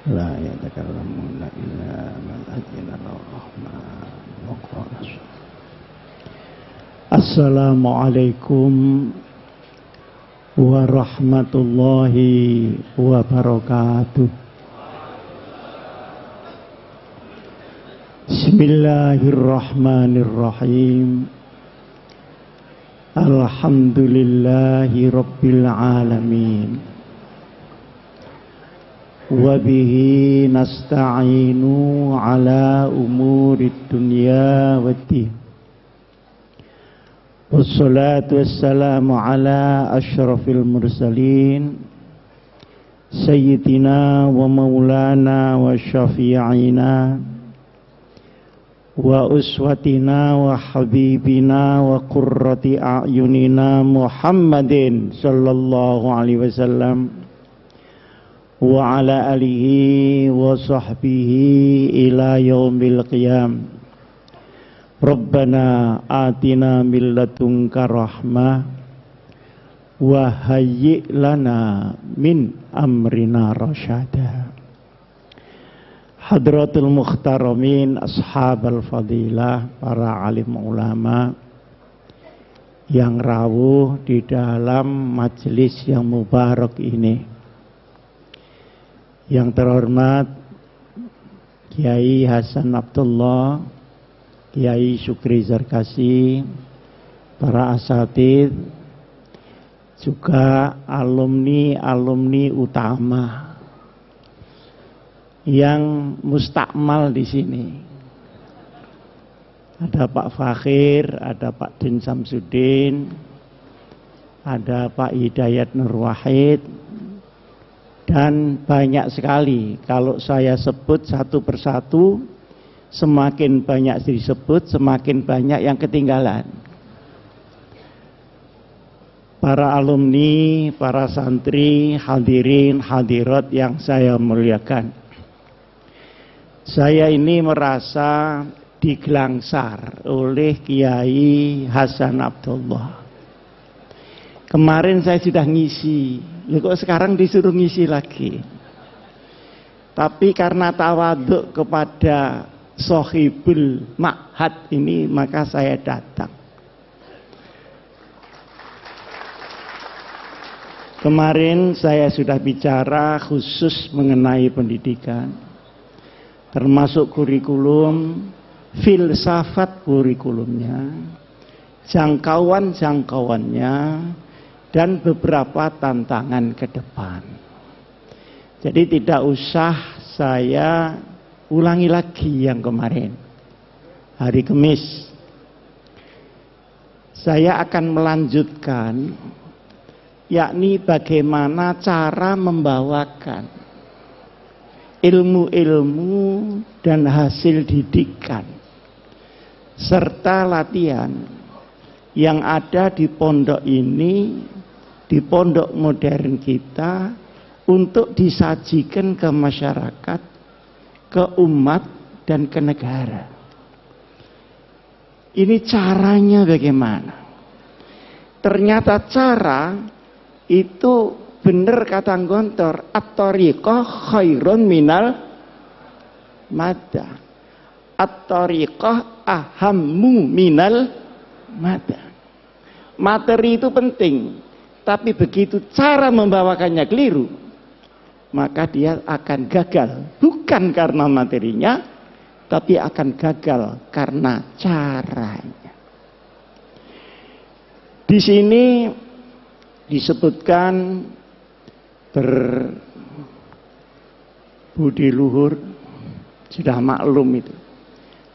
لا يتكلمون إلا من أذن له الرحمن وقال السلام عليكم warahmatullahi wabarakatuh. Bismillahirrahmanirrahim. Alhamdulillahi rabbil alamin. Wabihi nasta'inu ala umurid dunya waddin. Wassalatu wassalamu ala asyrafil mursalin Sayyidina wa maulana wa syafi'ina wa uswatina wa habibina wa qurrati a'yunina Muhammadin sallallahu alaihi wasallam wa ala alihi wa sahbihi ila yaumil qiyam. Rabbana atina min ladunka rahmah wa hayyi' lana min amrina rasyada. Hadratul mukhtaramin, ashabal fadilah, para alim ulama yang rawuh di dalam majelis yang mubarak ini. Yang terhormat Kiai Hasan Abdullah, Kiai Syukri Zarkasi, para asatidz, juga alumni utama yang mustakmal di sini. Ada Pak Fakhir, ada Pak Din Samsudin, ada Pak Hidayat Nur Wahid, dan banyak sekali. Kalau saya sebut satu persatu, semakin banyak disebut, semakin banyak yang ketinggalan. Para alumni, para santri, hadirin, hadirat yang saya muliakan. Saya ini merasa digelangsar oleh Kiai Hasan Abdullah. Kemarin saya sudah ngisi, kok sekarang disuruh ngisi lagi. Tapi karena tawaduk kepada Sohibul Ma'had ini, maka saya datang. Kemarin saya sudah bicara khusus mengenai pendidikan, termasuk kurikulum, filsafat kurikulumnya, jangkauan-jangkauannya, dan beberapa tantangan ke depan. Jadi tidak usah saya ulangi lagi yang kemarin. Hari Kamis saya akan melanjutkan, yakni bagaimana cara membawakan ilmu-ilmu dan hasil didikan serta latihan yang ada di pondok ini, di pondok modern kita, untuk disajikan ke masyarakat, ke umat, dan ke negara. Ini caranya bagaimana? Ternyata cara itu benar kata Gontor, at-tariqah khairun minal mada. At-tariqah ahammu minal mada. Materi itu penting, tapi begitu cara membawakannya keliru, maka dia akan gagal. Bukan karena materinya, tapi akan gagal karena caranya. Di sini disebutkan berbudi luhur, sudah maklum itu,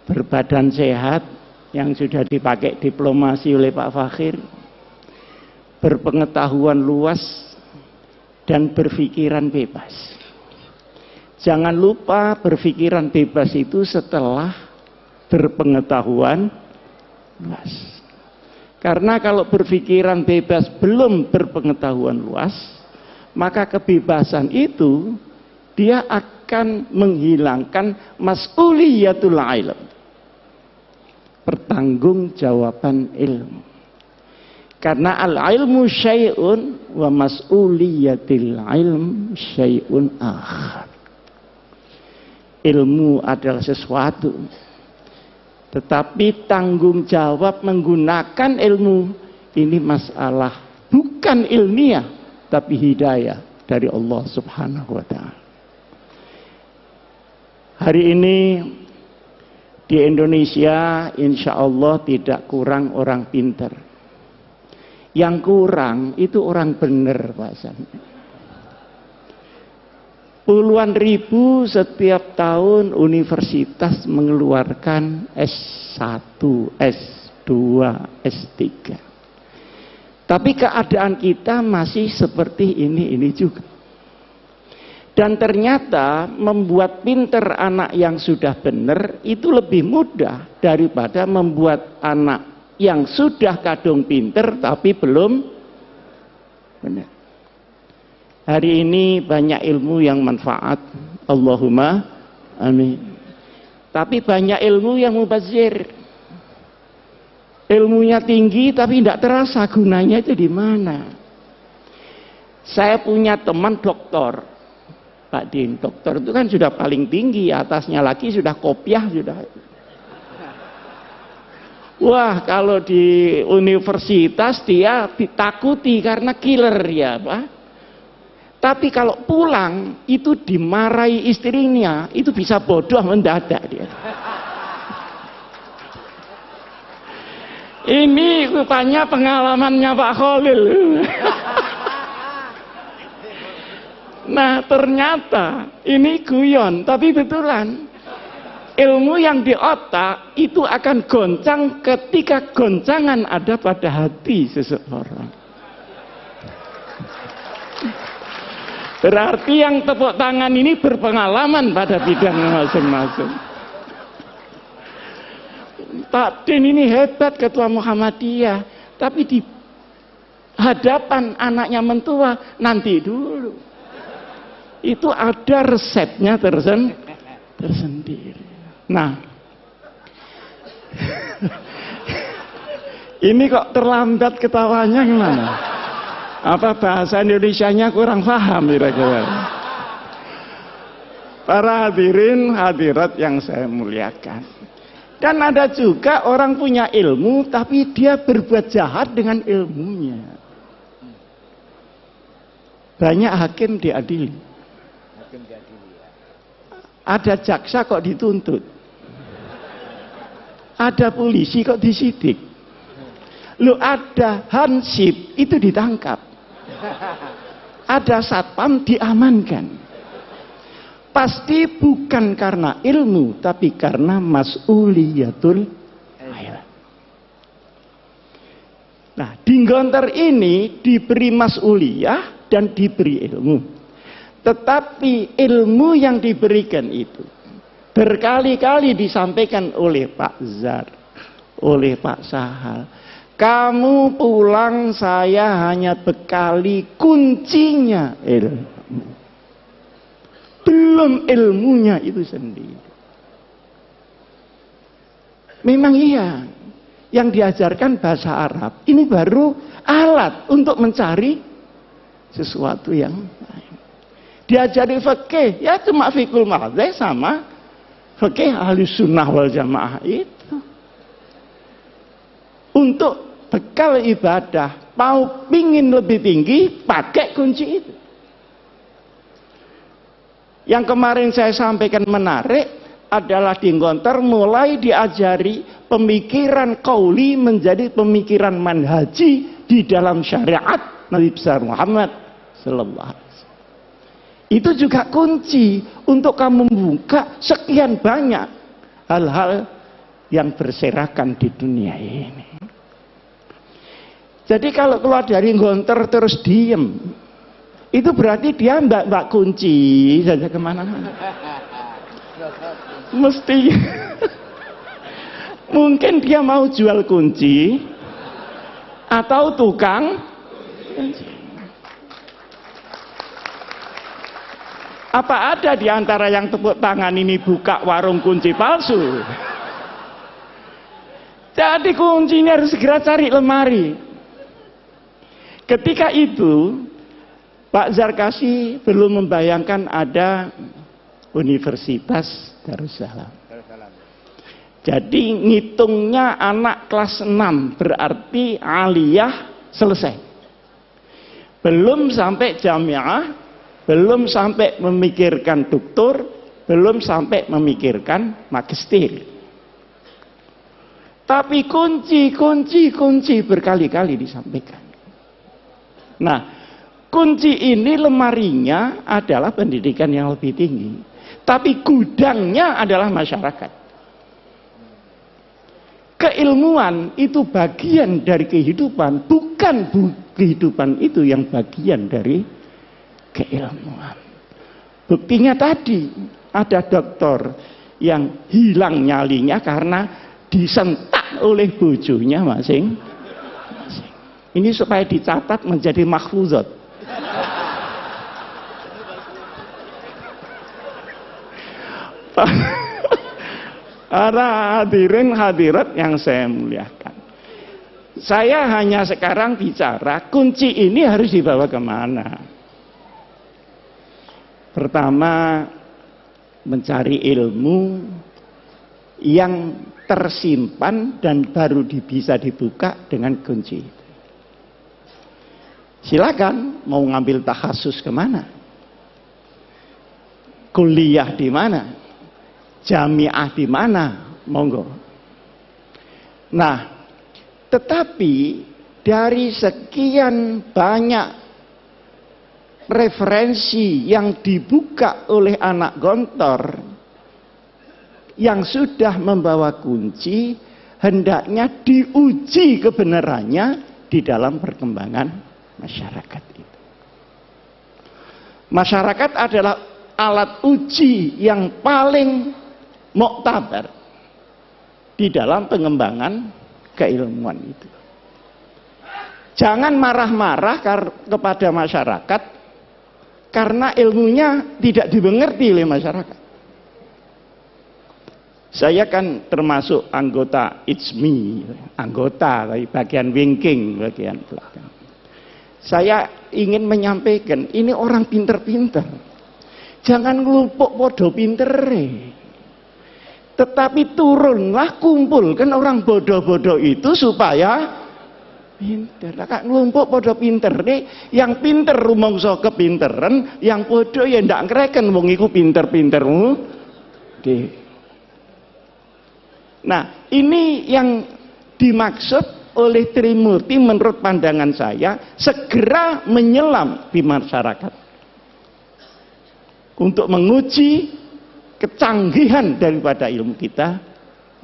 berbadan sehat yang sudah dipakai diplomasi oleh Pak Fakhir, berpengetahuan luas, dan berpikiran bebas. Jangan lupa berpikiran bebas itu setelah berpengetahuan luas. Karena kalau berpikiran bebas belum berpengetahuan luas, maka kebebasan itu dia akan menghilangkan mas'uliyatul ilm, pertanggungjawaban ilmu. Karena al-ilmu syai'un wa mas'uliyatil ilm syai'un akhar. ilmu adalah sesuatu, tetapi tanggung jawab menggunakan ilmu ini masalah bukan ilmiah, tapi hidayah dari Allah Subhanahu wa Ta'ala. Hari ini di Indonesia insya Allah tidak kurang orang pinter. Yang kurang itu orang bener, Pak Hasan. Puluhan ribu setiap tahun universitas mengeluarkan S1, S2, S3. Tapi keadaan kita masih seperti ini juga. Dan ternyata membuat pinter anak yang sudah benar itu lebih mudah daripada membuat anak yang sudah kadung pinter tapi belum benar. Hari ini banyak ilmu yang manfaat, Allahumma amin. Tapi banyak ilmu yang mubazir. Ilmunya tinggi tapi tidak terasa gunanya itu di mana. Saya punya teman doktor, Pak Din. Dokter itu kan sudah paling tinggi, atasnya lagi sudah kopiah sudah. Wah, kalau di universitas dia ditakuti karena killer ya, Pak. Tapi kalau pulang itu dimarahi istrinya, itu bisa bodoh mendadak dia. Ini rupanya pengalamannya Pak Khalil. Nah ternyata ini guyon, tapi betulan. Ilmu yang di otak itu akan goncang ketika goncangan ada pada hati seseorang. Berarti yang tepuk tangan ini berpengalaman pada bidang masing-masing. Pak Din ini hebat ketua Muhammadiyah, tapi di hadapan anaknya mentua nanti dulu. Itu ada resepnya tersendiri. Nah, ini kok terlambat ketawanya gimana? Apa bahasa Indonesianya kurang paham kira-kira? Para hadirin hadirat yang saya muliakan. Dan ada juga orang punya ilmu tapi dia berbuat jahat dengan ilmunya. Banyak hakim diadili. Ada jaksa kok dituntut. Ada polisi kok disidik. Lu ada hansip itu ditangkap. Ada satpam diamankan. Pasti bukan karena ilmu, tapi karena mas'uliyatul ilm. Nah, di Gontor ini diberi mas'uliyah dan diberi ilmu. Tetapi ilmu yang diberikan itu berkali-kali disampaikan oleh Pak Zar, oleh Pak Sahal. Kamu pulang saya hanya bekali kuncinya ilmu. Belum ilmunya itu sendiri. Memang iya, yang diajarkan bahasa Arab ini baru alat untuk mencari sesuatu yang lain. Diajari fikih, ya cuma fikul madheh sama fikih ahli sunnah wal jamaah itu. Untuk bekal ibadah, mau pingin lebih tinggi, pakai kunci itu. Yang kemarin saya sampaikan menarik adalah di Gontor mulai diajari pemikiran qauli menjadi pemikiran manhaji di dalam syariat Nabi besar Muhammad sallallahu alaihi wasallam. Itu juga kunci untuk kamu membuka sekian banyak hal-hal yang berserakan di dunia ini. Jadi kalau keluar dari Gontor terus diem, itu berarti dia mbak kunci saja kemana-mana. Mesti mungkin dia mau jual kunci atau tukang kunci. Apa ada di antara yang tepuk tangan ini buka warung kunci palsu? Jadi kuncinya harus segera cari lemari. Ketika itu Pak Zarkasi belum membayangkan ada Universitas Darussalam. Jadi ngitungnya anak kelas 6 berarti aliyah selesai. Belum sampai jamiah, belum sampai memikirkan doktor, belum sampai memikirkan magister. Tapi kunci berkali-kali disampaikan. Nah, kunci ini lemarinya adalah pendidikan yang lebih tinggi. Tapi gudangnya adalah masyarakat. Keilmuan itu bagian dari kehidupan, bukan kehidupan itu yang bagian dari keilmuan. Buktinya tadi ada dokter yang hilang nyalinya karena disentak oleh bojonya masing-masing. Ini supaya dicatat menjadi mahfuzat. Para hadirin hadirat yang saya muliakan, saya hanya sekarang bicara kunci ini harus dibawa kemana. Pertama, mencari ilmu yang tersimpan dan baru bisa dibuka dengan kunci. Silakan mau ngambil takhasus kemana, kuliah di mana, jamiah di mana, monggo. Nah, tetapi dari sekian banyak referensi yang dibuka oleh anak gontor yang sudah membawa kunci, hendaknya diuji kebenarannya di dalam perkembangan masyarakat itu. Masyarakat adalah alat uji yang paling muktabar di dalam pengembangan keilmuan itu. Jangan marah-marah kepada masyarakat karena ilmunya tidak dimengerti oleh masyarakat. Saya kan termasuk anggota IJMI, anggota dari bagian wingking, bagian belakang. Saya ingin menyampaikan, ini orang pinter-pinter. Jangan ngelupuk podo pintere. Tetapi turunlah, kumpulkan orang bodoh-bodoh itu supaya pinter. Lah kak ngelumpuk podo pinter nih, yang pinter rumangsa kepinteran, yang bodoh ya ndak ngreken wong iku pinter-pintermu. Oke. Nah, ini yang dimaksud oleh Trimurti menurut pandangan saya, segera menyelam di masyarakat untuk menguji kecanggihan daripada ilmu kita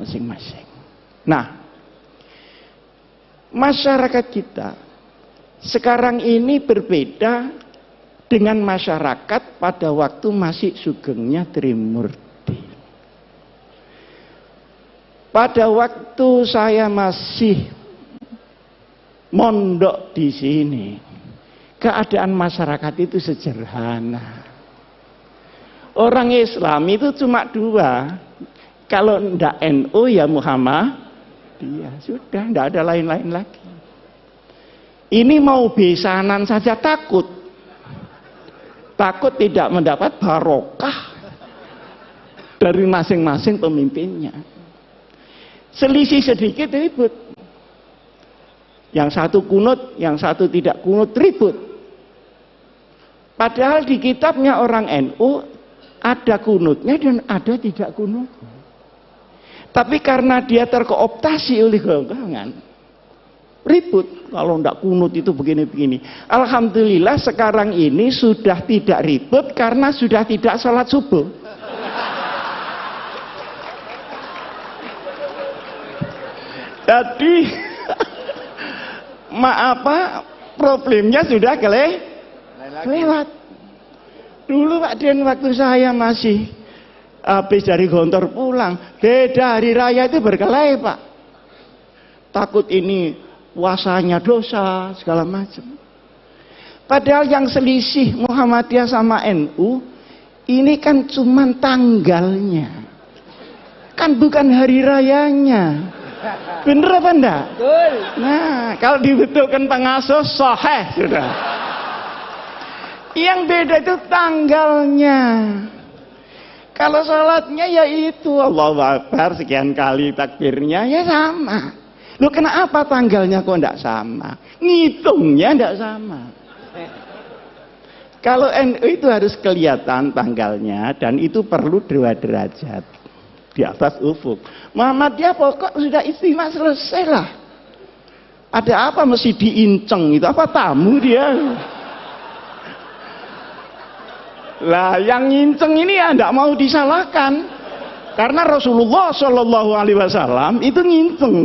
masing-masing. Nah, masyarakat kita sekarang ini berbeda dengan masyarakat pada waktu masih sugengnya Trimurti. Pada waktu saya masih mondok di sini, keadaan masyarakat itu sederhana. Orang Islam itu cuma dua, kalau ndak NU ya Muhammadiyah, sudah ndak ada lain-lain lagi. Ini mau besanan saja takut tidak mendapat barokah dari masing-masing pemimpinnya. Selisih sedikit ribut. Yang satu kunut, yang satu tidak kunut, ribut. Padahal di kitabnya orang NU ada kunutnya dan ada tidak kunut. Tapi karena dia terkooptasi oleh golongan, ribut. Kalau tidak kunut itu begini-begini. Alhamdulillah sekarang ini sudah tidak ribut karena sudah tidak salat subuh. Jadi problemnya sudah kelewat. Dulu Pak Den waktu saya masih habis dari Gontor pulang, beda hari raya itu berkelahi Pak. Takut ini puasanya dosa segala macam. Padahal yang selisih Muhammadiyah sama NU ini kan cuman tanggalnya, kan bukan hari rayanya. Bener apa enggak? Betul. Nah, kalau dibetulkan pengasuh sahih sudah. Yang beda itu tanggalnya. Kalau sholatnya ya itu Allahu Akbar sekian kali takbirnya ya sama. Loh kenapa tanggalnya kok enggak sama? Ngitungnya enggak sama. Kalau NU itu harus kelihatan tanggalnya dan itu perlu 2 derajat di atas ufuk. Muhammadiyah pokok sudah istimewa selesai lah. Ada apa mesti diinceng itu? Apa tamu dia? Lah yang nginceng ini ya enggak mau disalahkan. Karena Rasulullah Shallallahu Alaihi Wasallam itu nginceng.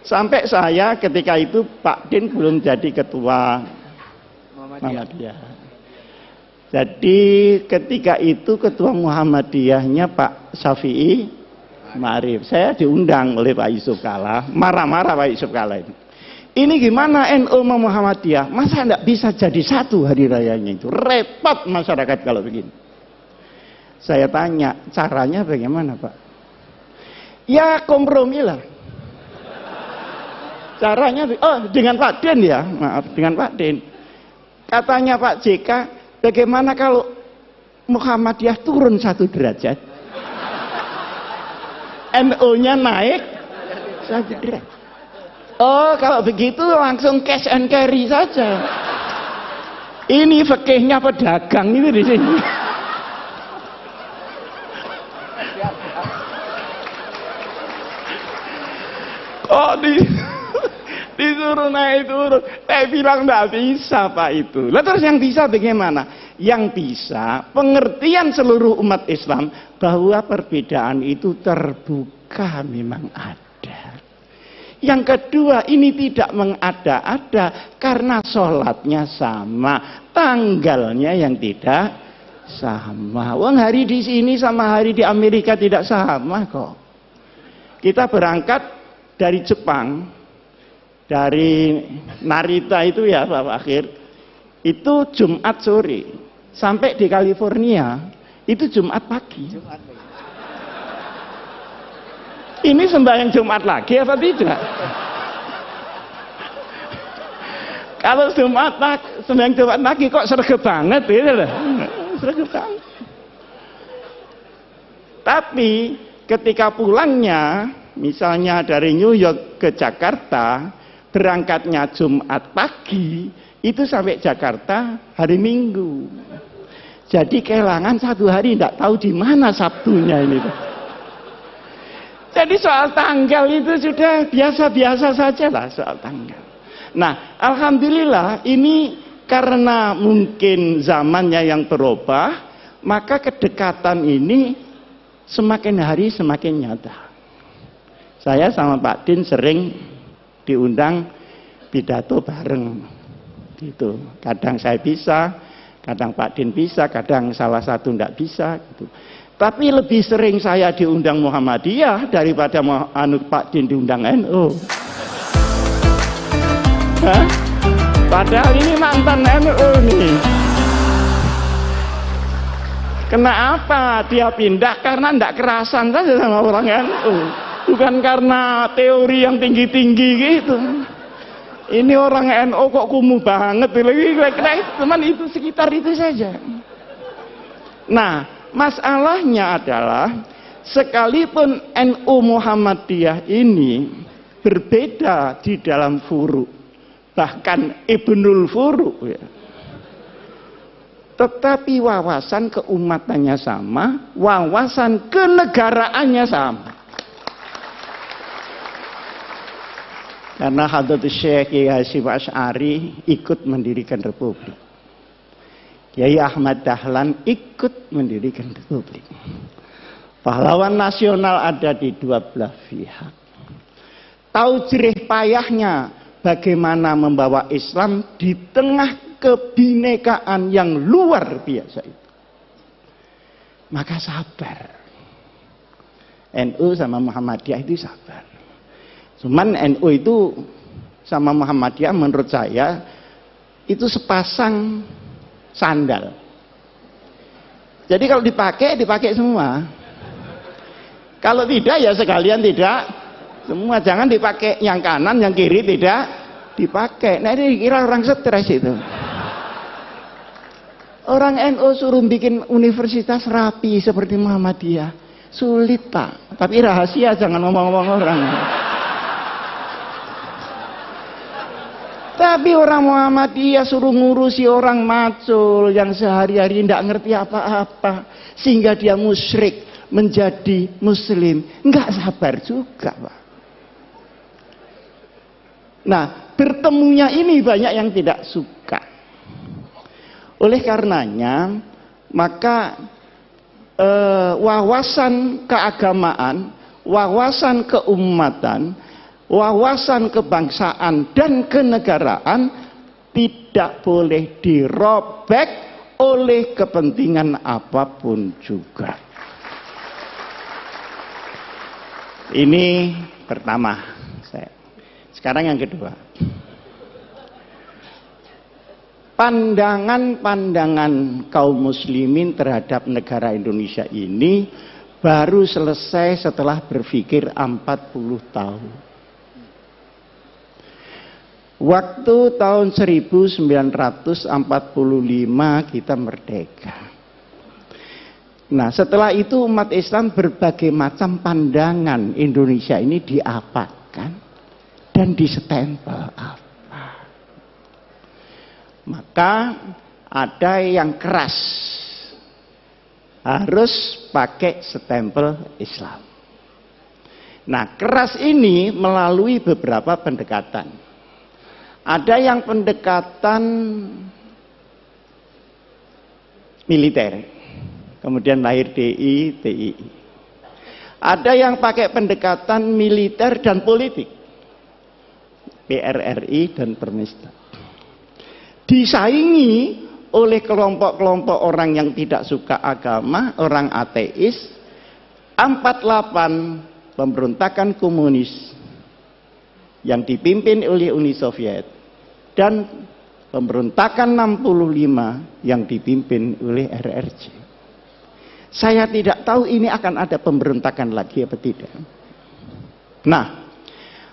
Sampai saya ketika itu Pak Din belum jadi ketua Muhammadiyah. Jadi ketika itu ketua Muhammadiyahnya Pak Syafi'i Ma'arif. Saya diundang oleh Pak Yusuf Kalla. Marah-marah Pak Yusuf Kalla ini. Ini gimana NU sama Muhammadiyah? Masa enggak bisa jadi satu hari rayanya itu? Repot masyarakat kalau begini. Saya tanya, caranya bagaimana Pak? Ya kompromi lah. Caranya, dengan Pak Den ya, maaf, dengan Pak Den. Katanya Pak JK, bagaimana kalau Muhammadiyah turun 1 derajat? NU-nya naik 1 derajat. Oh, kalau begitu langsung cash and carry saja. Ini fikihnya pedagang itu di sini. Oh, disuruh naik turun. Saya bilang enggak bisa Pak itu. Lah terus yang bisa bagaimana? Yang bisa pengertian seluruh umat Islam bahwa perbedaan itu terbuka memang ada. Yang kedua, ini tidak mengada-ada karena sholatnya sama, tanggalnya yang tidak sama. Wong hari di sini sama hari di Amerika tidak sama kok. Kita berangkat dari Jepang, dari Narita itu ya Pak Akhir, itu Jumat sore, sampai di California itu Jumat pagi. Ini sembahyang Jumat lagi apa tidak? Kalau sembahyang Jumat lagi kok sregep banget gitu loh. Sregep banget. Tapi ketika pulangnya, misalnya dari New York ke Jakarta, berangkatnya Jumat pagi, itu sampai Jakarta hari Minggu. Jadi kehilangan 1 hari, tidak tahu di mana Sabtunya ini. Jadi soal tanggal itu sudah biasa-biasa saja lah soal tanggal. Nah, alhamdulillah ini karena mungkin zamannya yang berubah, maka kedekatan ini semakin hari semakin nyata. Saya sama Pak Din sering diundang pidato bareng gitu. Kadang saya bisa, kadang Pak Din bisa, kadang salah satu enggak bisa gitu. Tapi lebih sering saya diundang Muhammadiyah daripada Pak Din diundang NU. Hah? Padahal ini mantan NU nih. Kenapa dia pindah? Karena enggak kerasan saja sama orang NU. Bukan karena teori yang tinggi-tinggi gitu. Ini orang NU kok kumuh banget. Kira-kira teman itu sekitar itu saja. Nah, masalahnya adalah sekalipun NU Muhammadiyah ini berbeda di dalam furu, bahkan Ibnul Furu ya. Tetapi wawasan keumatannya sama, wawasan kenegaraannya sama. Karena Hadratus Syekh Kiai Hasyim Asy'ari ikut mendirikan republik. Kiai Ahmad Dahlan ikut mendirikan republik. Pahlawan nasional ada di 2 belah pihak. Tahu jerih payahnya bagaimana membawa Islam di tengah kebinekaan yang luar biasa itu. Maka sabar. NU sama Muhammadiyah itu sabar. Cuman NU itu sama Muhammadiyah menurut saya itu sepasang sandal. Jadi kalau dipakai semua. Kalau tidak ya sekalian tidak semua. Jangan dipakai yang kanan, yang kiri tidak dipakai. Nah ini kira orang stres itu. Orang NU suruh bikin universitas rapi seperti Muhammadiyah. Sulit, Pak. Tapi rahasia, jangan ngomong-ngomong orang. Tapi orang Muhammadiyah suruh ngurusi orang macul yang sehari-hari tidak ngerti apa-apa. Sehingga dia musyrik menjadi muslim. Enggak sabar juga, Pak. Nah, bertemunya ini banyak yang tidak suka. Oleh karenanya, maka wawasan keagamaan, wawasan keumatan, wawasan kebangsaan dan kenegaraan tidak boleh dirobek oleh kepentingan apapun juga. Ini pertama. Sekarang yang kedua. Pandangan-pandangan kaum muslimin terhadap negara Indonesia ini baru selesai setelah berpikir 40 tahun. Waktu tahun 1945 kita merdeka. Nah, setelah itu umat Islam berbagai macam pandangan Indonesia ini diapakan dan disestempel apa. Maka ada yang keras, harus pakai stempel Islam. Nah, keras ini melalui beberapa pendekatan. Ada yang pendekatan militer, kemudian lahir DI, TII. Ada yang pakai pendekatan militer dan politik, PRRI dan Permesta. Disaingi oleh kelompok-kelompok orang yang tidak suka agama, orang ateis. 48 pemberontakan komunis yang dipimpin oleh Uni Soviet dan pemberontakan 65 yang dipimpin oleh RRC. Saya tidak tahu ini akan ada pemberontakan lagi apa tidak. Nah,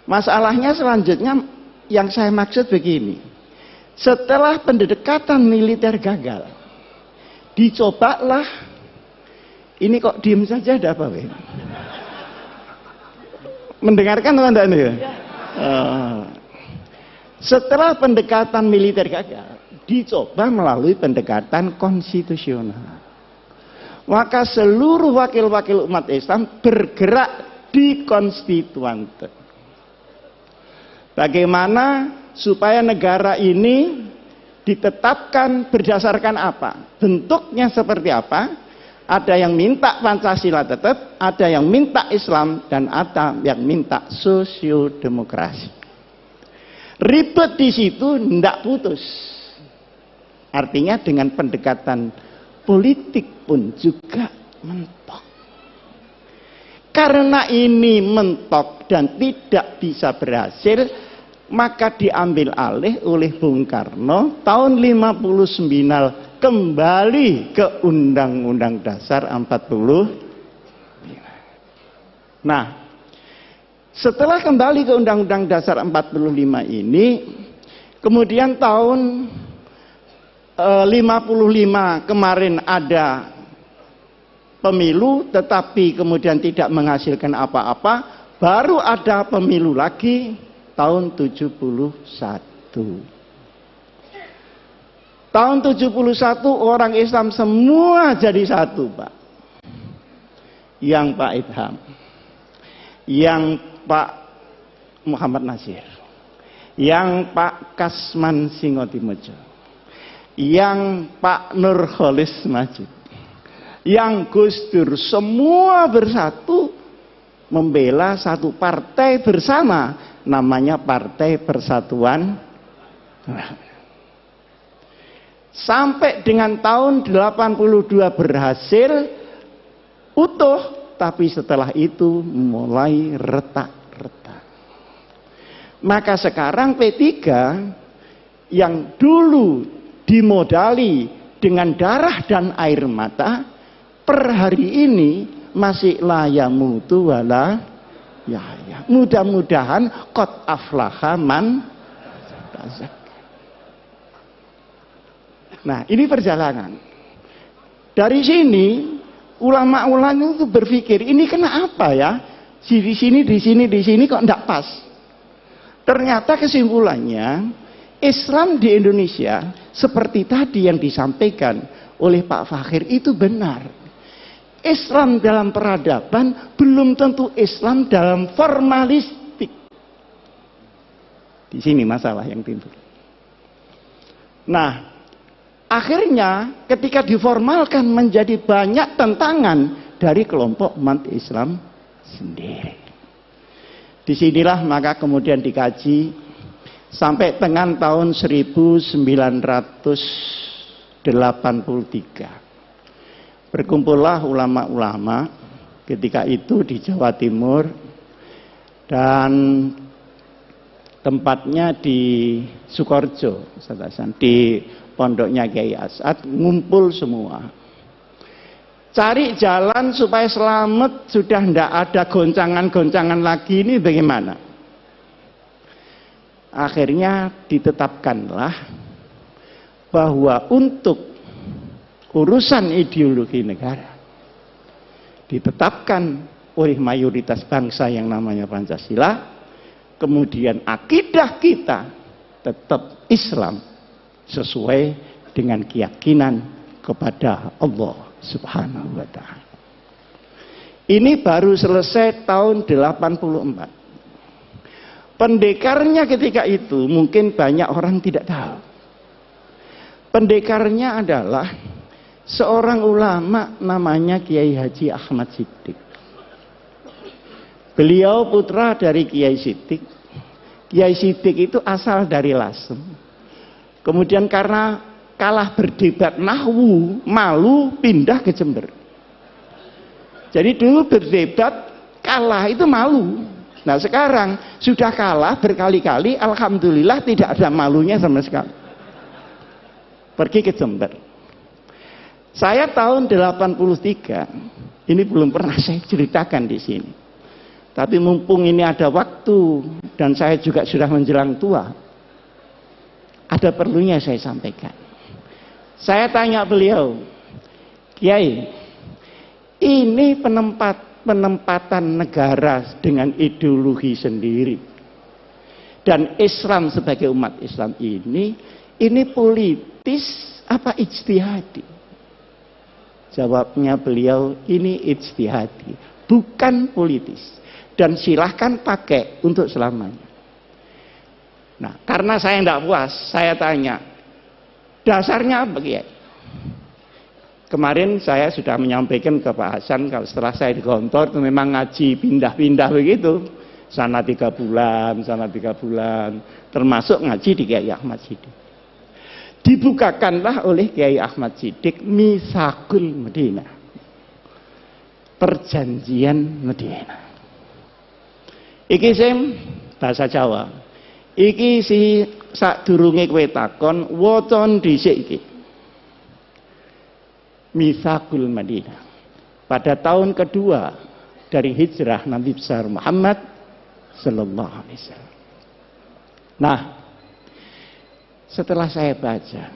masalahnya selanjutnya yang saya maksud begini. Setelah pendekatan militer gagal, dicobalah, ini kok diem saja ada apa? Mendengarkan teman-teman ya? Setelah pendekatan militer gagal, dicoba melalui pendekatan konstitusional. Maka seluruh wakil-wakil umat Islam bergerak di konstituante. Bagaimana supaya negara ini ditetapkan berdasarkan apa? Bentuknya seperti apa? Ada yang minta Pancasila tetap, ada yang minta Islam, dan ada yang minta sosiodemokrasi. Ribet di situ tidak putus. Artinya dengan pendekatan politik pun juga mentok. Karena ini mentok dan tidak bisa berhasil, maka diambil alih oleh Bung Karno tahun 59 kembali ke Undang-Undang Dasar 45. Nah, setelah kembali ke Undang-Undang Dasar 45 ini, kemudian tahun 55 kemarin ada pemilu tetapi kemudian tidak menghasilkan apa-apa, baru ada pemilu lagi tahun 71. Tahun 71 orang Islam semua jadi satu, Pak. Yang Pak Idham, yang Pak Muhammad Nasir, yang Pak Kasman Singotimojo, yang Pak Nurholis Majid, yang Gus Dur, semua bersatu membela satu partai bersama, namanya Partai Persatuan. Sampai dengan tahun 82 berhasil utuh, tapi setelah itu mulai retak-retak. Maka sekarang P3 yang dulu dimodali dengan darah dan air mata, per hari ini masih layamutu wala ya. Mudah-mudahan qad aflaha man tazakka. Nah, ini perjalanan. Dari sini ulama-ulama itu berpikir, ini kenapa ya? Di sini kok enggak pas. Ternyata kesimpulannya, Islam di Indonesia seperti tadi yang disampaikan oleh Pak Fakhir itu benar. Islam dalam peradaban belum tentu Islam dalam formalistik. Di sini masalah yang timbul. Nah, akhirnya ketika diformalkan menjadi banyak tentangan dari kelompok umat Islam sendiri. Disinilah maka kemudian dikaji sampai dengan tahun 1983. Berkumpullah ulama-ulama ketika itu di Jawa Timur dan tempatnya di Sukoharjo, di pondoknya Kiai As'ad, ngumpul semua. Cari jalan supaya selamat, sudah tidak ada goncangan-goncangan lagi, ini bagaimana? Akhirnya ditetapkanlah bahwa untuk urusan ideologi negara ditetapkan oleh mayoritas bangsa yang namanya Pancasila, kemudian akidah kita tetap Islam sesuai dengan keyakinan kepada Allah Subhanahu wa ta'ala. Ini baru selesai tahun 84. Pendekarnya ketika itu mungkin banyak orang tidak tahu. Pendekarnya adalah seorang ulama namanya Kiai Haji Ahmad Siddiq. Beliau putra dari Kiai Siddiq. Kiai Siddiq itu asal dari Lasem. Kemudian karena kalah berdebat nahwu, malu pindah ke Jember. Jadi dulu berdebat kalah itu malu. Nah sekarang sudah kalah berkali-kali, alhamdulillah tidak ada malunya sama sekali. Pergi ke Jember. Saya tahun 83, ini belum pernah saya ceritakan di sini. Tapi mumpung ini ada waktu dan saya juga sudah menjelang tua, ada perlunya saya sampaikan. Saya tanya beliau, Kiai, ini penempatan negara dengan ideologi sendiri. Dan Islam sebagai umat Islam ini politis apa ijtihadi? Jawabnya beliau, ini ijtihadi, bukan politis. Dan silahkan pakai untuk selamanya. Nah, karena saya tidak puas, saya tanya, dasarnya apa Kiai? Kemarin saya sudah menyampaikan ke Pak Hasan, kalau setelah saya di kantor itu memang ngaji pindah-pindah begitu. Sana 3 bulan, sana 3 bulan. Termasuk ngaji di Kiai Ahmad Siddiq. Dibukakanlah oleh Kiai Ahmad Siddiq Mitsaqul Madinah. Perjanjian Madinah. Iki sing bahasa Jawa. Iki si sadurunge kowe takon wocon dhisik iki. Mitsaqul Madinah. Pada tahun kedua dari hijrah Nabi besar Muhammad sallallahu alaihi wasallam. Nah, setelah saya baca,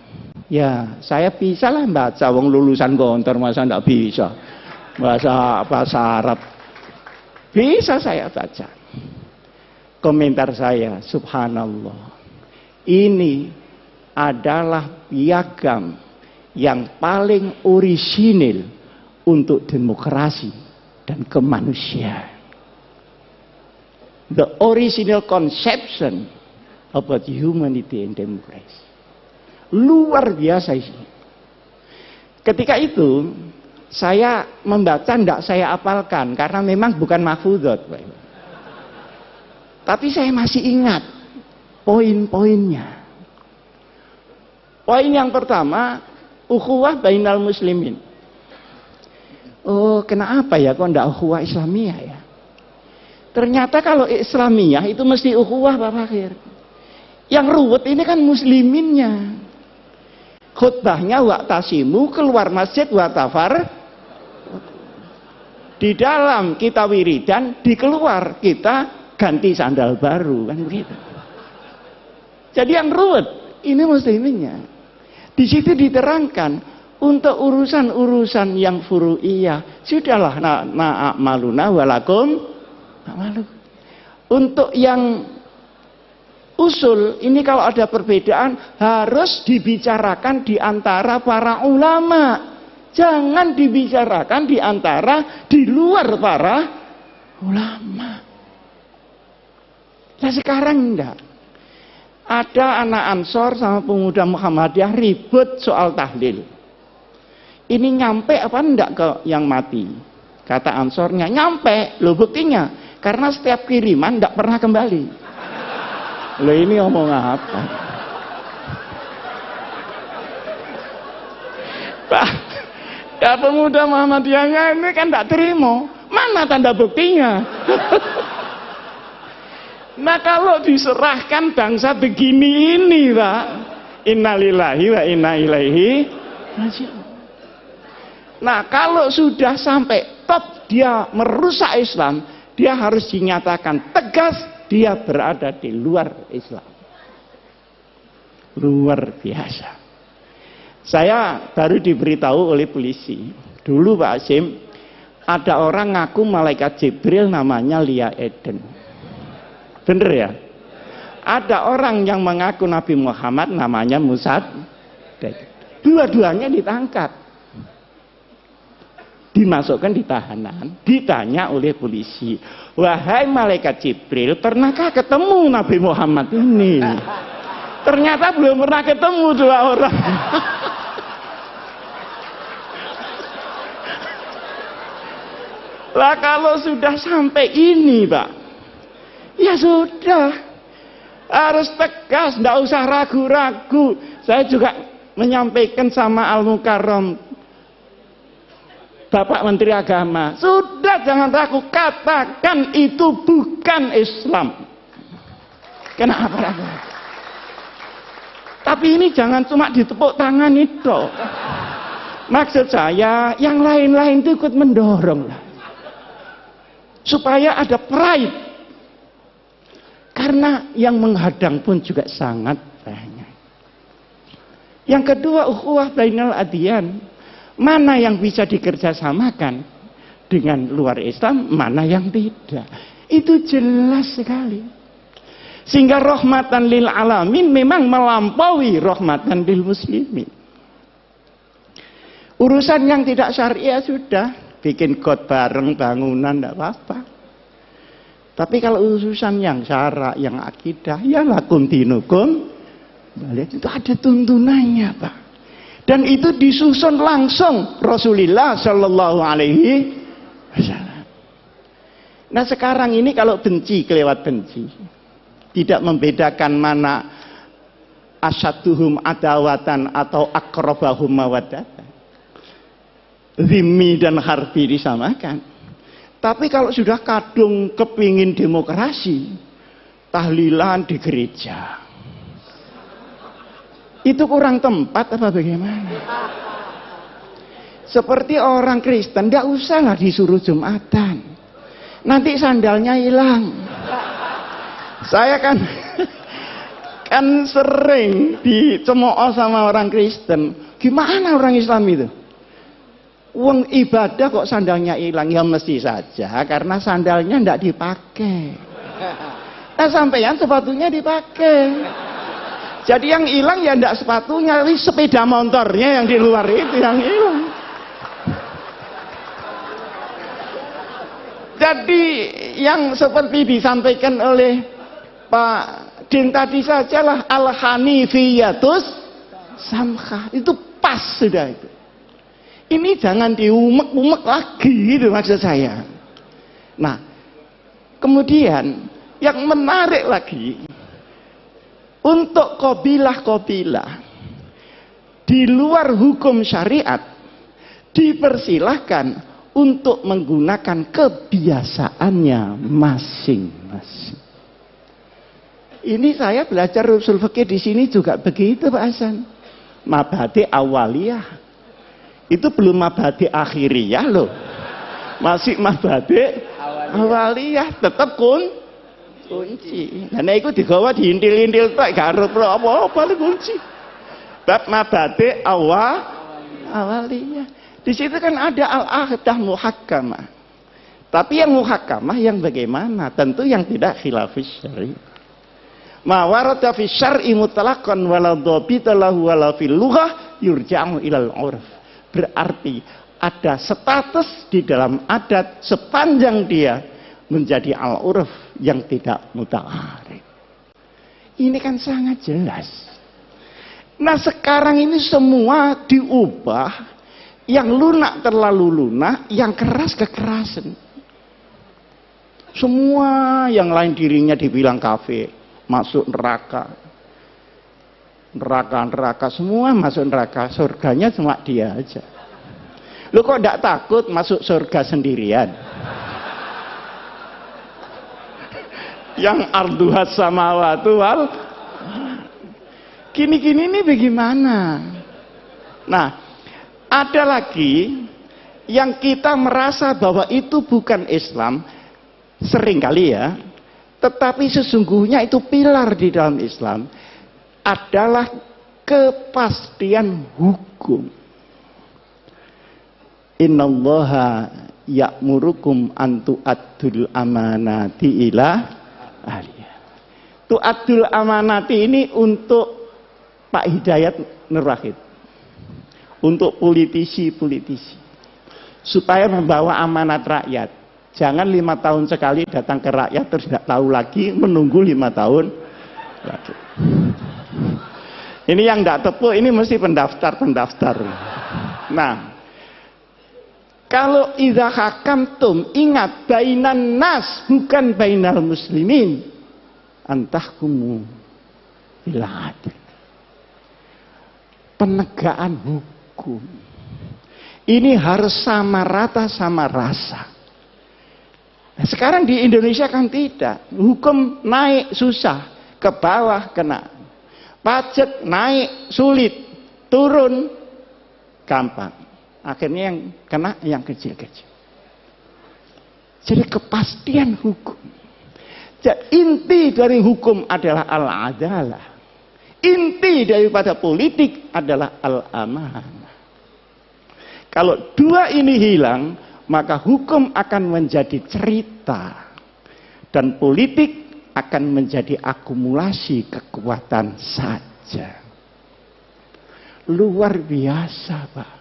ya saya bisa lah baca, wong lulusan gontor masa enggak bisa. Bahasa Arab. Bisa saya baca. Komentar saya, subhanallah. Ini adalah piagam yang paling orisinil untuk demokrasi dan kemanusiaan. The original conception about humanity and democracy. Luar biasa ini. Ketika itu saya membaca, tidak saya apalkan karena memang bukan mahfudot. Tapi saya masih ingat poin-poinnya. Poin yang pertama, ukhuwah bainal muslimin. Oh, kenapa ya kok enggak ukhuwah Islamiyah ya? Ternyata kalau Islamiyah itu mesti ukhuwah Pak Fakhir. Yang ruwet ini kan musliminnya. Khutbahnya wa'tasimu, keluar masjid wa'tafar. Di dalam kita wiridan, di keluar kita ganti sandal baru, kan begitu. Jadi yang ruwet ini musliminnya. Di situ diterangkan untuk urusan-urusan yang furu'iyah sudahlah na'amaluna walakum na'malu. Untuk yang usul ini kalau ada perbedaan harus dibicarakan di antara para ulama. Jangan dibicarakan di luar para ulama. Nah sekarang enggak. Ada anak Ansor sama pemuda Muhammadiyah ribut soal tahlil. Ini nyampe apa enggak ke yang mati? Kata Ansornya, nyampe. Loh buktinya, karena setiap kiriman enggak pernah kembali. Loh ini ngomong apa? Ya pemuda Muhammadiyahnya ini kan enggak terima. Mana tanda buktinya? Nah kalau diserahkan bangsa begini ini Pak, innalillahi wa inna ilaihi raji'un. Nah kalau sudah sampai top dia merusak Islam, dia harus dinyatakan tegas dia berada di luar Islam. Luar biasa. Saya baru diberitahu oleh polisi. Dulu Pak Hasim, ada orang ngaku malaikat Jibril namanya Lia Eden. Bener ya? Ada orang yang mengaku Nabi Muhammad namanya Musad. Dua-duanya ditangkap. Dimasukkan di tahanan, ditanya oleh polisi, wahai malaikat Jibril, pernahkah ketemu Nabi Muhammad ini? Ternyata belum pernah ketemu dua orang. Lah kalau sudah sampai ini Pak, ya sudah, harus tegas, tidak usah ragu-ragu. Saya juga menyampaikan sama Al-Mukarram Bapak Menteri Agama, sudah jangan ragu, katakan itu bukan Islam. Kenapa ragu? Tapi ini jangan cuma ditepuk tangan itu. Maksud saya, yang lain-lain itu ikut mendorong lah. Supaya ada pride. Karena yang menghadang pun juga sangat banyak. Yang kedua, ukhuwah bainal adyan. Mana yang bisa dikerjasamakan dengan luar Islam, mana yang tidak. Itu jelas sekali. Sehingga rahmatan lil alamin memang melampaui rahmatan lil muslimin. Urusan yang tidak syariah sudah, bikin got bareng bangunan tidak apa-apa. Tapi kalau urusan yang syara, yang akidah, ya lakum dinukum, itu ada tuntunannya Pak. Dan itu disusun langsung Rasulullah Shallallahu Alaihi Wasallam. Nah sekarang ini kalau benci kelewat benci, tidak membedakan mana asyaduhum adawatan atau akrobahum mawaddatan, zimmi dan harbi disamakan. Tapi kalau sudah kadung kepingin demokrasi, tahlilan di gereja, itu kurang tempat apa bagaimana? Seperti orang Kristen, tidak usahlah disuruh Jumatan, nanti sandalnya hilang. Saya kan sering dicemooh sama orang Kristen. Gimana orang Islam itu? Uang ibadah kok sandalnya hilang? Ya mesti saja karena sandalnya tidak dipakai. Nah sampeyan sepatunya dipakai. Jadi yang hilang ya tidak sepatunya, tapi sepeda motornya yang di luar itu yang hilang. Jadi yang seperti disampaikan oleh Pak Din tadi sajalah al-hanifiyatus samkhah, itu pas sudah itu. Ini jangan diumek-umek lagi gitu maksud saya. Nah, kemudian yang menarik lagi, untuk kabilah-kabilah di luar hukum syariat dipersilahkan untuk menggunakan kebiasaannya masing-masing. Ini saya belajar usul fikih di sini juga begitu Pak Hasan. Mabhadi awaliyah itu belum mabhadi akhiriyah loh, masih mabhadi awaliyah, tetap kunci. Nah itu digawa diintil-intil tak garut apa-apa kunci. Bab mabadi awaliyah. Di situ kan ada al-ahdah muhakkamah. Tapi yang muhakkamah yang bagaimana? Tentu yang tidak khilafis syar'i. Ma warada fi syar'i mutlaqan wala dhabita lahu wala fil lughah yurja'u ilal 'urf. Berarti ada status di dalam adat sepanjang dia menjadi al-'urf yang tidak muta'arif. Ini kan sangat jelas. Nah, sekarang ini semua diubah, yang lunak terlalu lunak, yang keras kekerasan. Semua yang lain dirinya dibilang kafir, masuk neraka. Neraka, semua masuk neraka. Surganya cuma dia aja. Lu kok tidak takut masuk surga sendirian? Yang arduhat samawatu wal gini-gini ini bagaimana? Nah, ada lagi yang kita merasa bahwa itu bukan Islam, seringkali ya, tetapi sesungguhnya itu pilar di dalam Islam, adalah kepastian hukum. Innallaha ya'murukum an tu'addul amanati ila ahliha. Tu'addul amanati ini untuk Pak Hidayat Nur Wahid, untuk politisi-politisi, supaya membawa amanat rakyat. Jangan 5 tahun sekali datang ke rakyat terus tidak tahu lagi, menunggu 5 tahun lagi. Ini yang tidak tepu, ini mesti pendaftar. Nah, kalau idza hakamtum, ingat bainan nas bukan bainal muslimin, antahkumu bil adl. Penegakan hukum ini harus sama rata sama rasa. Nah, sekarang di Indonesia kan tidak. Hukum naik susah, ke bawah kena. Pajak naik sulit, turun gampang. Akhirnya yang kena yang kecil-kecil. Jadi kepastian hukum. Jadi inti dari hukum adalah al-adalah. Inti daripada politik adalah al-amanah. Kalau dua ini hilang, maka hukum akan menjadi cerita. Dan politik akan menjadi akumulasi kekuatan saja. Luar biasa, Pak.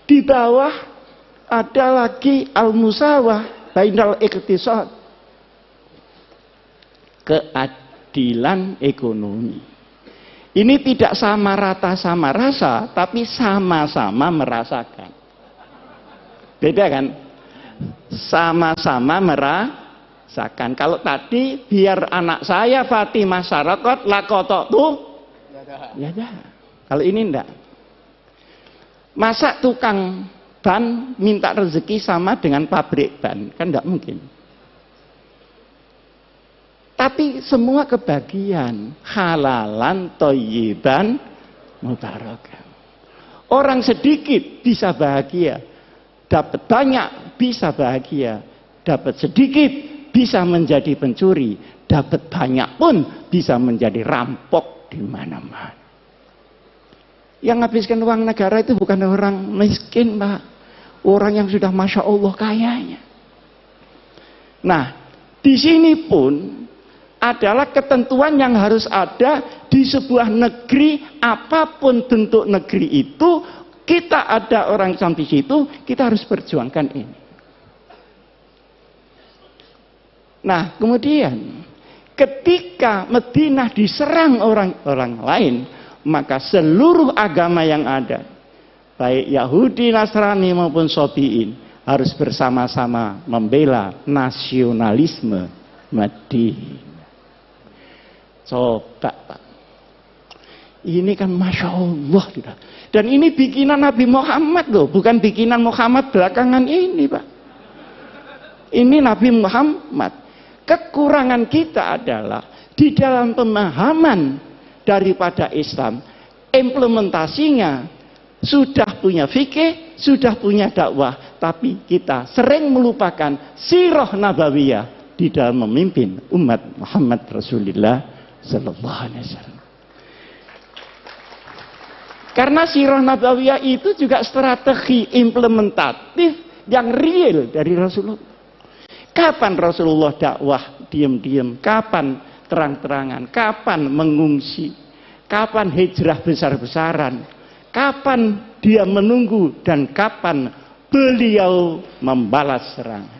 Di bawah ada lagi al-musawah bainal iqtisad. Keadilan ekonomi. Ini tidak sama rata sama rasa, tapi sama-sama merasakan. Beda kan? Sama-sama merasakan. Kalau tadi biar anak saya Fatimah Sarakot lakotok tuh, ya dah. Kalau ini enggak. Masa tukang ban minta rezeki sama dengan pabrik ban? Kan enggak mungkin. Tapi semua kebagian, halalan, thayyiban, mubarakan. Orang sedikit bisa bahagia, dapat banyak bisa bahagia, dapat sedikit bisa menjadi pencuri, dapat banyak pun bisa menjadi rampok di mana-mana. Yang habiskan uang negara itu bukan orang miskin, Pak. Orang yang sudah Masya Allah kayanya. Nah, di sini pun adalah ketentuan yang harus ada di sebuah negeri, apapun bentuk negeri itu, kita ada orang Islam di situ, kita harus perjuangkan ini. Nah, kemudian ketika Madinah diserang orang-orang lain, maka seluruh agama yang ada, baik Yahudi, Nasrani maupun Sobiin, harus bersama-sama membela nasionalisme Madinah. Coba, Pak. Ini kan Masya Allah. Dan ini bikinan Nabi Muhammad loh, bukan bikinan Muhammad belakangan ini, Pak. Ini Nabi Muhammad. Kekurangan kita adalah di dalam pemahaman daripada Islam, implementasinya sudah punya fikih, sudah punya dakwah, tapi kita sering melupakan sirah nabawiyah di dalam memimpin umat Muhammad Rasulullah Sallallahu Alaihi Wasallam. Karena sirah nabawiyah itu juga strategi implementatif yang real dari Rasulullah. Kapan Rasulullah dakwah diam-diam? Kapan terang-terangan? Kapan mengungsi? Kapan hijrah besar-besaran? Kapan dia menunggu? Dan kapan beliau membalas serangan?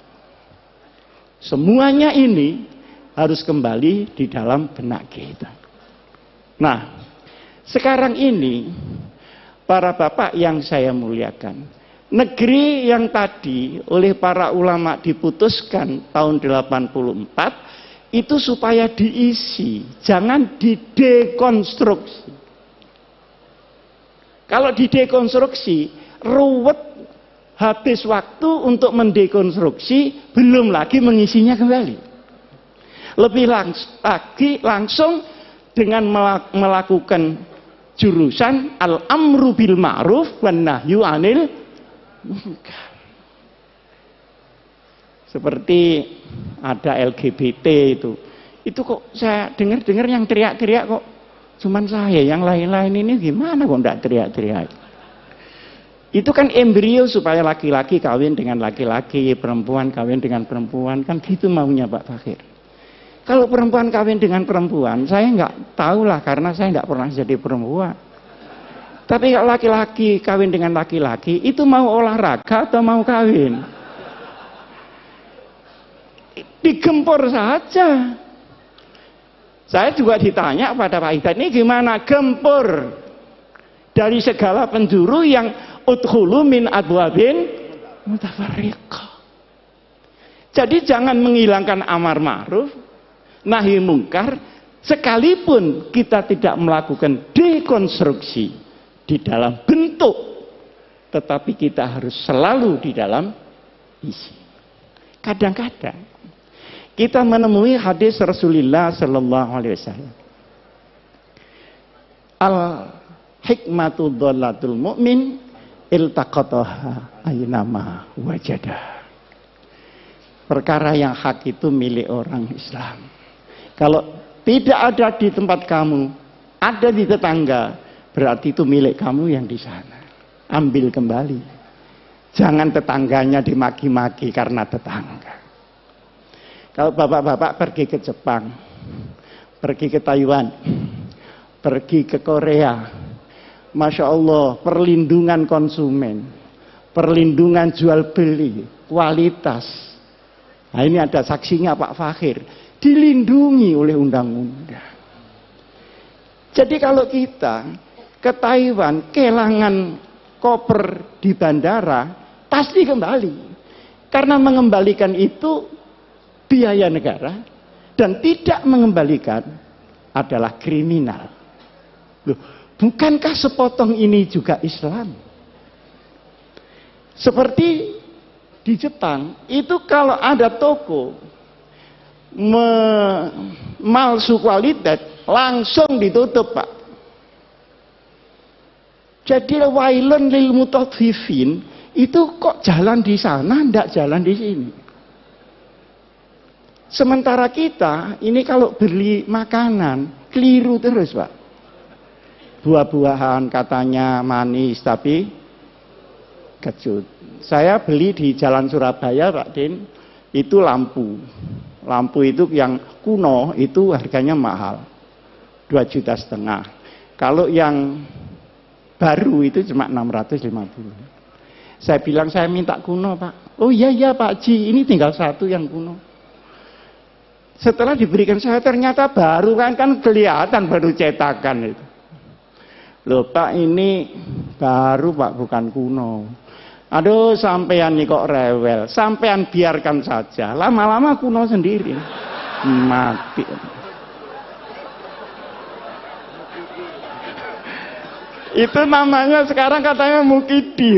Semuanya ini harus kembali di dalam benak kita. Nah, sekarang ini para bapak yang saya muliakan, negeri yang tadi oleh para ulama diputuskan tahun 84 itu supaya diisi, jangan didekonstruksi. Kalau didekonstruksi, ruwet, habis waktu untuk mendekonstruksi, belum lagi mengisinya kembali. Lebih langsung dengan melakukan jurusan al-amru bil ma'ruf wan nahyu 'anil munkar. Seperti ada LGBT itu kok saya dengar yang teriak-teriak kok cuman saya, yang lain-lain ini gimana kok enggak teriak-teriak. Itu kan embrio supaya laki-laki kawin dengan laki-laki, perempuan kawin dengan perempuan, kan gitu maunya Pak Fakhir. Kalau perempuan kawin dengan perempuan, saya nggak tahu lah karena saya nggak pernah jadi perempuan. Tapi kalau laki-laki kawin dengan laki-laki, itu mau olahraga atau mau kawin? Digempur saja. Saya juga ditanya pada Pak Hidayat, ini gimana gempur dari segala penjuru yang udkhulu min abwabin mutafarriqah. Jadi jangan menghilangkan amar ma'ruf nahi mungkar, sekalipun kita tidak melakukan dekonstruksi di dalam bentuk, tetapi kita harus selalu di dalam isi. Kadang-kadang kita menemui hadis Rasulullah Sallallahu Alaihi Wasallam, al hikmatu dholatul mu'min iltaqataha aynama wajadah. Perkara yang hak itu milik orang Islam. Kalau tidak ada di tempat kamu, ada di tetangga, berarti itu milik kamu yang di sana. Ambil kembali. Jangan tetangganya dimaki-maki karena tetangga. Kalau bapak-bapak pergi ke Jepang, pergi ke Taiwan, pergi ke Korea, Masya Allah, perlindungan konsumen, perlindungan jual beli, kualitas. Nah ini ada saksinya Pak Fakhir. Dilindungi oleh undang-undang. Jadi kalau kita ke Taiwan kehilangan koper di bandara, pasti kembali. Karena mengembalikan itu biaya negara, dan tidak mengembalikan adalah kriminal. Loh, bukankah sepotong ini juga Islam? Seperti di Jepang, itu kalau ada toko malsu kualitas langsung ditutup Pak. Jadi wailun lil mutaffifin itu kok jalan di sana ndak jalan di sini. Sementara kita ini kalau beli makanan keliru terus Pak. Buah-buahan katanya manis tapi kecut. Saya beli di Jalan Surabaya Pak Din, itu lampu. Lampu itu yang kuno itu harganya mahal, 2,5 juta. Kalau yang baru itu cuma 650. Saya bilang saya minta kuno Pak. Oh iya Pak Ji, ini tinggal satu yang kuno. Setelah diberikan saya ternyata baru kan kelihatan baru cetakan itu. Loh Pak, ini baru Pak, bukan kuno. Aduh, sampean nih kok rewel. Sampean biarkan saja. Lama-lama kuno sendiri. Mati. Itu namanya sekarang katanya mukidi.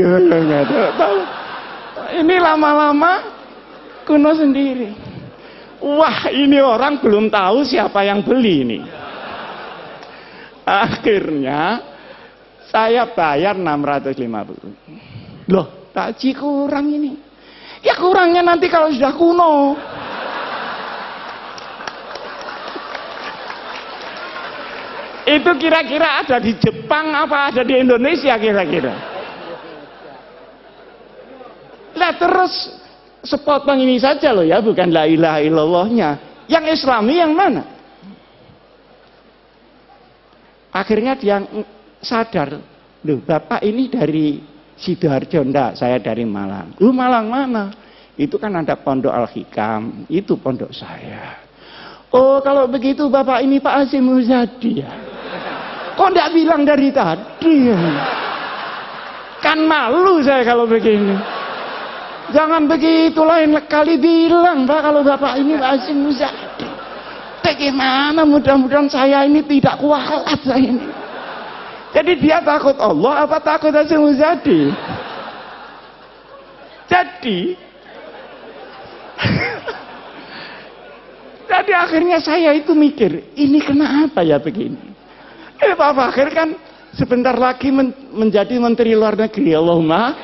Ini lama-lama kuno sendiri. Wah, ini orang belum tahu siapa yang beli ini. Akhirnya saya bayar 650. Loh, takji kurang ini. Ya kurangnya nanti kalau sudah kuno. Itu kira-kira ada di Jepang apa ada di Indonesia kira-kira? Lah terus sepotong ini saja loh ya, bukan la ilaha illallahnya. Yang Islami yang mana? Akhirnya dia sadar, loh Bapak ini dari Sidoarjo, enggak, saya dari Malang. Lu Malang mana? Itu kan ada Pondok Al-Hikam, itu pondok saya. Oh kalau begitu Bapak ini Pak Hasyim Muzadi ya? Kok enggak bilang dari tadi ya? Kan malu saya kalau begini. Jangan begitu, lain kali bilang Pak kalau Bapak ini Pak Hasyim Muzadi. Bagaimana, mudah-mudahan saya ini tidak kualat saya ini. Jadi dia takut Allah apa takut Hasyim Muzadi? Jadi akhirnya saya itu mikir, ini kenapa ya begini? Pak Fakir kan sebentar lagi menjadi Menteri Luar Negeri, Allahumma.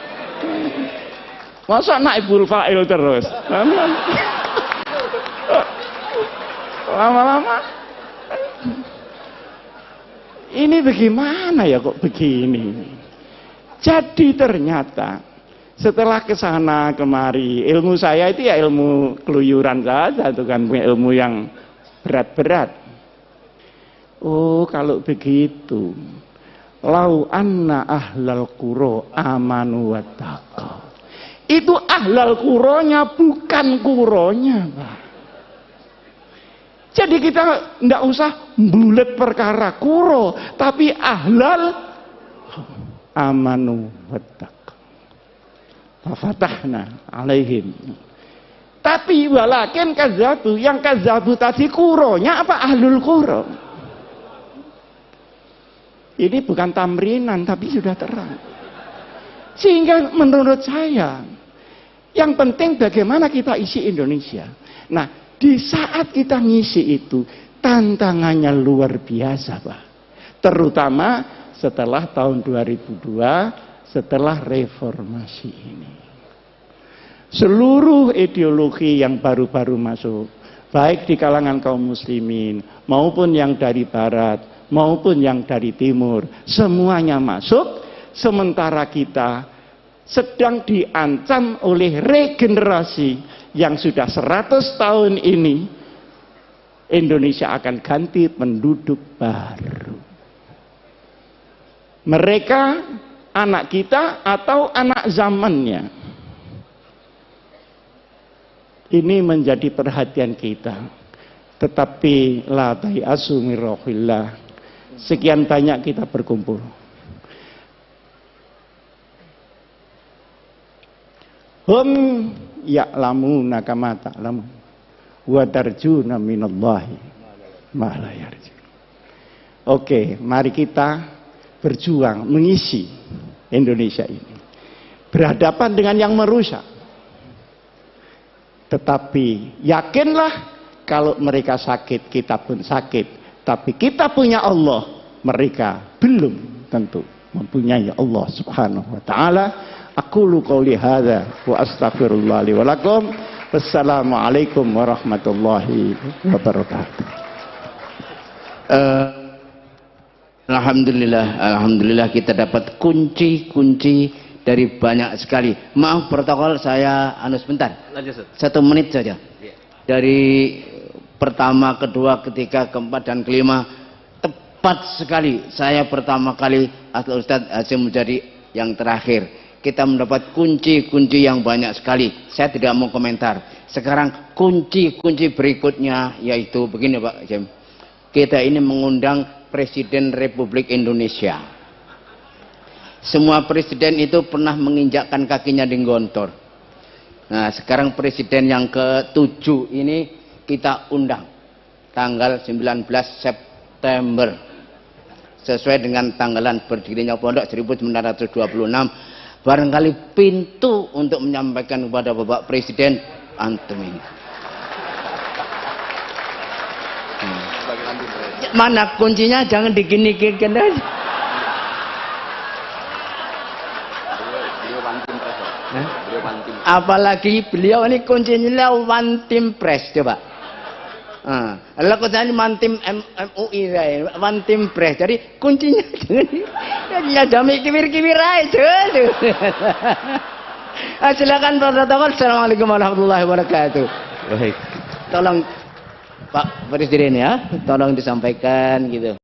Masa naibul fa'il terus? Lama-lama ini bagaimana ya kok begini? Jadi ternyata setelah kesana kemari, ilmu saya itu ya ilmu keluyuran saja, itu kan ilmu yang berat-berat. Oh kalau begitu, lau anna ahlal qura amanu wattaqau. Itu ahlal quronya bukan kuronya, Pak. Jadi kita tidak usah bulet perkara kuro, tapi ahlal amanu wattaqau. Fafatahna alaihim. Tapi walakin kazabu, yang kazabu tadi kuronya apa ahlul kuro? Ini bukan tamrinan tapi sudah terang. Sehingga menurut saya yang penting bagaimana kita isi Indonesia. Nah, di saat kita ngisi itu tantangannya luar biasa, Pak. Terutama setelah tahun 2002, setelah reformasi ini. Seluruh ideologi yang baru-baru masuk, baik di kalangan kaum muslimin maupun yang dari barat maupun yang dari timur, semuanya masuk, sementara kita sedang diancam oleh regenerasi yang sudah 100 tahun ini. Indonesia akan ganti penduduk baru. Mereka anak kita atau anak zamannya. Ini menjadi perhatian kita. Tetapi la tayasu min rauhillah. Sekian banyak kita berkumpul. Hum ya'lamuna kama ta'lamun wa tarjuna minallahi ma la yarjun. Oke, mari kita berjuang mengisi Indonesia ini. Berhadapan dengan yang merusak. Tetapi yakinlah kalau mereka sakit, kita pun sakit. Tapi kita punya Allah, mereka belum tentu mempunyai Allah Subhanahu wa taala. Aqulu qouli hadza wa astaghfirullah li wa lakum. Wassalamualaikum warahmatullahi wabarakatuh. Alhamdulillah kita dapat kunci-kunci dari banyak sekali. Maaf protokol saya sebentar. 1 menit saja. Dari pertama, kedua, ketiga, keempat dan kelima tepat sekali. Saya pertama kali Ustadz Hasyim Muzadi yang terakhir. Kita mendapat kunci-kunci yang banyak sekali. Saya tidak mau komentar. Sekarang kunci-kunci berikutnya yaitu begini Pak Hasyim. Kita ini mengundang Presiden Republik Indonesia. Semua presiden itu pernah menginjakkan kakinya di Gontor. Nah sekarang presiden yang ke-7 ini kita undang. Tanggal 19 September. Sesuai dengan tanggalan berdirinya pondok 1926. Barangkali pintu untuk menyampaikan kepada Bapak Presiden antum ini. Mana kuncinya? Jangan digini-gini aja. Apalagi beliau ini kuncinya one team press, coba. Lah kok jadi mantim MUI saya, mantim pres. Jadi kuncinya jangan jami kiwir-kiwir aja. Silakan Pak Protokol. Assalamualaikum warahmatullahi wabarakatuh. Baik. Tolong Pak Presiden ya, tolong disampaikan gitu.